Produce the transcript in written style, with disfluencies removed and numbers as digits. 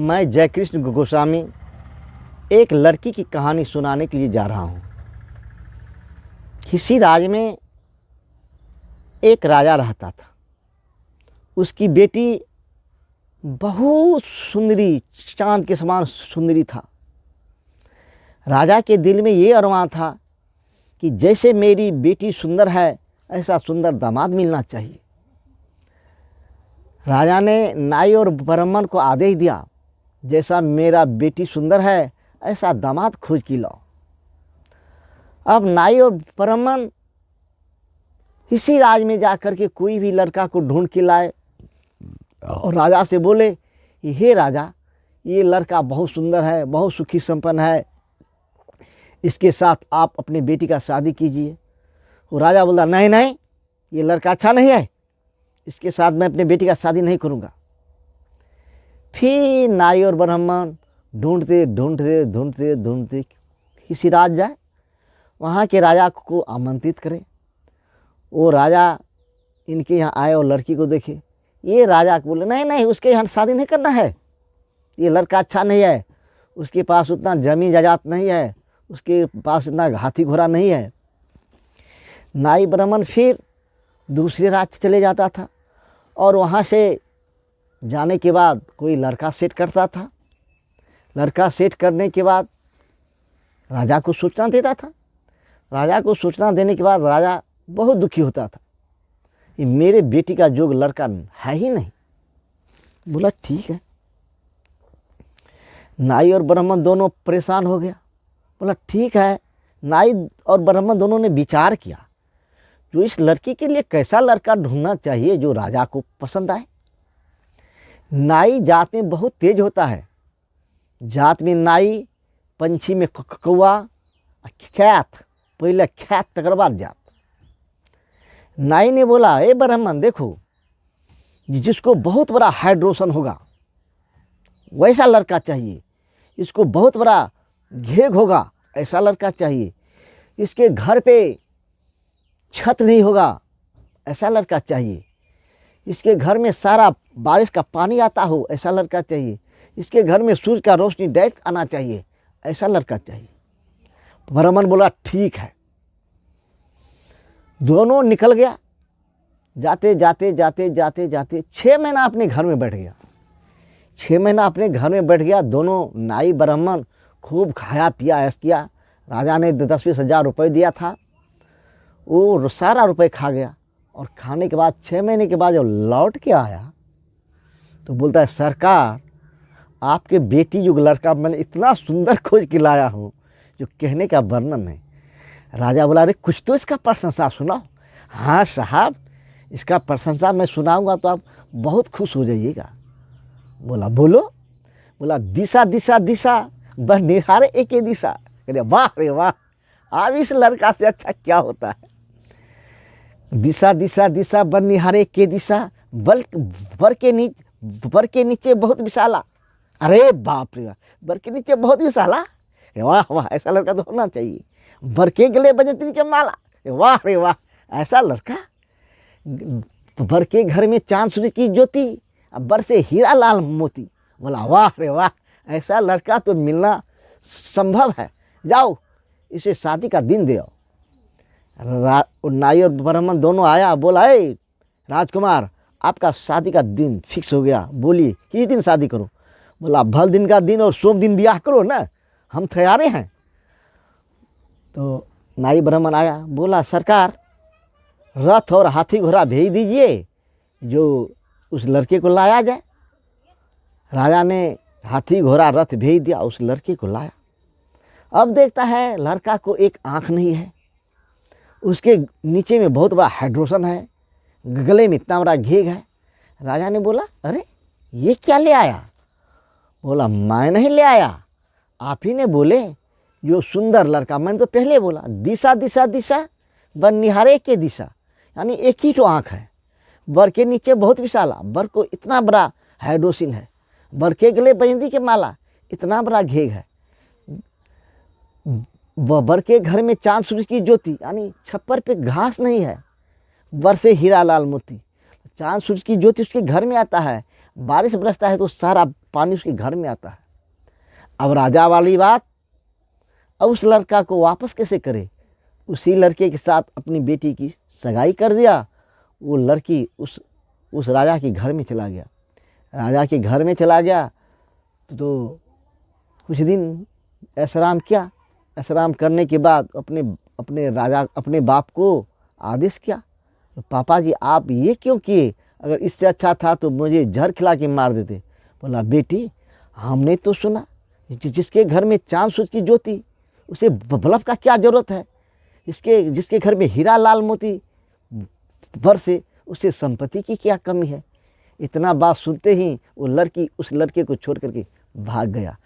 मैं जयकृष्ण गोस्वामी एक लड़की की कहानी सुनाने के लिए जा रहा हूँ। किसी राज्य में एक राजा रहता था। उसकी बेटी बहुत सुंदरी, चांद के समान सुंदरी था। राजा के दिल में ये अरमान था कि जैसे मेरी बेटी सुंदर है, ऐसा सुंदर दामाद मिलना चाहिए। राजा ने नाई और ब्राह्मण को आदेश दिया, जैसा मेरा बेटी सुंदर है, ऐसा दामाद खोज के लाओ। अब नाई और ब्राह्मण इसी राज में जाकर के कोई भी लड़का को ढूंढ के लाए और राजा से बोले, हे राजा, ये लड़का बहुत सुंदर है, बहुत सुखी संपन्न है, इसके साथ आप अपनी बेटी का शादी कीजिए। वो राजा बोला, नहीं नहीं, ये लड़का अच्छा नहीं है, इसके साथ मैं अपनी बेटी का शादी नहीं करूँगा। फिर नाई और ब्राह्मण ढूंढते ढूंढते ढूंढते ढूंढते किसी राज जाए, वहाँ के राजा को आमंत्रित करें। वो राजा इनके यहाँ आए और लड़की को देखे। ये राजा को बोले, नहीं नहीं, उसके यहाँ शादी नहीं करना है, ये लड़का अच्छा नहीं है, उसके पास उतना जमीन जायदाद नहीं है, उसके पास इतना हाथी घोड़ा नहीं है। नाई ब्राह्मण फिर दूसरे राज्य चले जाता था और वहाँ से जाने के बाद कोई लड़का सेट करता था। लड़का सेट करने के बाद राजा को सूचना देता था। राजा को सूचना देने के बाद राजा बहुत दुखी होता था, ये मेरे बेटी का जोग लड़का है ही नहीं। बोला ठीक है। नाई और ब्राह्मण दोनों परेशान हो गया। बोला ठीक है। नाई और ब्राह्मण दोनों ने विचार किया, जो इस लड़की के लिए कैसा लड़का ढूंढना चाहिए जो राजा को पसंद आए। नाई जात में बहुत तेज होता है। जात में नाई, पंछी में कौआ, ख्यात, पहले ख्यात तकर बाद जात। नाई ने बोला, ए ब्राह्मण देखो, जिसको बहुत बड़ा हाइड्रोशन होगा वैसा लड़का चाहिए, इसको बहुत बड़ा घेग होगा ऐसा लड़का चाहिए, इसके घर पे छत नहीं होगा ऐसा लड़का चाहिए, इसके घर में सारा बारिश का पानी आता हो ऐसा लड़का चाहिए, इसके घर में सूर्य का रोशनी डायरेक्ट आना चाहिए ऐसा लड़का चाहिए। ब्राह्मण बोला ठीक है। दोनों निकल गया। जाते जाते जाते जाते जाते 6 महीना अपने घर में बैठ गया। 6 महीना अपने घर में बैठ गया। दोनों नाई ब्राह्मण खूब खाया पिया ऐश किया। राजा ने 10-20 हज़ार रुपये दिया था, वो सारा रुपये खा गया। और खाने के बाद 6 महीने के बाद जब लौट के आया तो बोलता है, सरकार, आपके बेटी जो लड़का मैंने इतना सुंदर खोज के लाया हूँ जो कहने का वर्णन है। राजा बोला, अरे कुछ तो इसका प्रशंसा सुनाओ। हाँ साहब, इसका प्रशंसा मैं सुनाऊंगा तो आप बहुत खुश हो जाइएगा। बोला बोलो। बोला, दिशा दिशा दिशा बस निहारे एक ही दिशा। अरे वाह रे वाह, अब इस लड़का से अच्छा क्या होता है। दिशा दिशा दिशा बर निहारे के दिशा, बर के नीचे बहुत विशाला। अरे बाप रे, बर के नीचे बहुत विशाला, वाह वाह, ऐसा लड़का तो होना चाहिए। बर के गले बजंतरी के माला, वाह रे वाह, ऐसा लड़का। बर के घर में चांद सूरज की ज्योति, बर से हीरा लाल मोती। बोला वाह रे वाह, ऐसा लड़का तो मिलना संभव है, जाओ इसे शादी का दिन दे आओ। नाई और ब्राह्मण दोनों आया। बोला, ए राजकुमार, आपका शादी का दिन फिक्स हो गया, बोलिए किस दिन शादी करो। बोला, भल दिन का दिन और सोम दिन ब्याह करो ना, हम तैयार हैं। तो नाई ब्राह्मण आया। बोला, सरकार, रथ और हाथी घोड़ा भेज दीजिए जो उस लड़के को लाया जाए। राजा ने हाथी घोड़ा रथ भेज दिया, उस लड़के को लाया। अब देखता है लड़का को एक आँख नहीं है, उसके नीचे में बहुत बड़ा हाइड्रोशन है, गले में इतना बड़ा घेग है। राजा ने बोला, अरे ये क्या ले आया। बोला, मैं नहीं ले आया, आप ही ने बोले जो सुंदर लड़का। मैंने तो पहले बोला, दिशा दिशा दिशा बर निहारे के दिशा, यानी एक ही तो आँख है। बर के नीचे बहुत विशाला, बर को इतना बड़ा हाइड्रोसिन है। बर के गले बजंती के माला, इतना बड़ा घेग है। बर के घर में चांद सूरज की ज्योति, यानी छप्पर पे घास नहीं है। बर से हीरा लाल मोती, चांद सूरज की ज्योति उसके घर में आता है। बारिश बरसता है तो सारा पानी उसके घर में आता है। अब राजा वाली बात, अब उस लड़का को वापस कैसे करे? उसी लड़के के साथ अपनी बेटी की सगाई कर दिया। वो लड़की उस राजा के घर में चला गया। राजा के घर में चला गया तो कुछ दिन ऐशराम किया। ऐशराम करने के बाद अपने बाप को आदेश किया, पापा जी आप ये क्यों किए? अगर इससे अच्छा था तो मुझे जहर खिला के मार देते। बोला बेटी हमने तो सुना जिसके घर में चांद सूरज की ज्योति उसे बल्ब का क्या ज़रूरत है? जिसके घर में हीरा लाल मोती बरसे उसे संपत्ति की क्या कमी है? इतना बात सुनते ही वो लड़की उस लड़के को छोड़ करके भाग गया।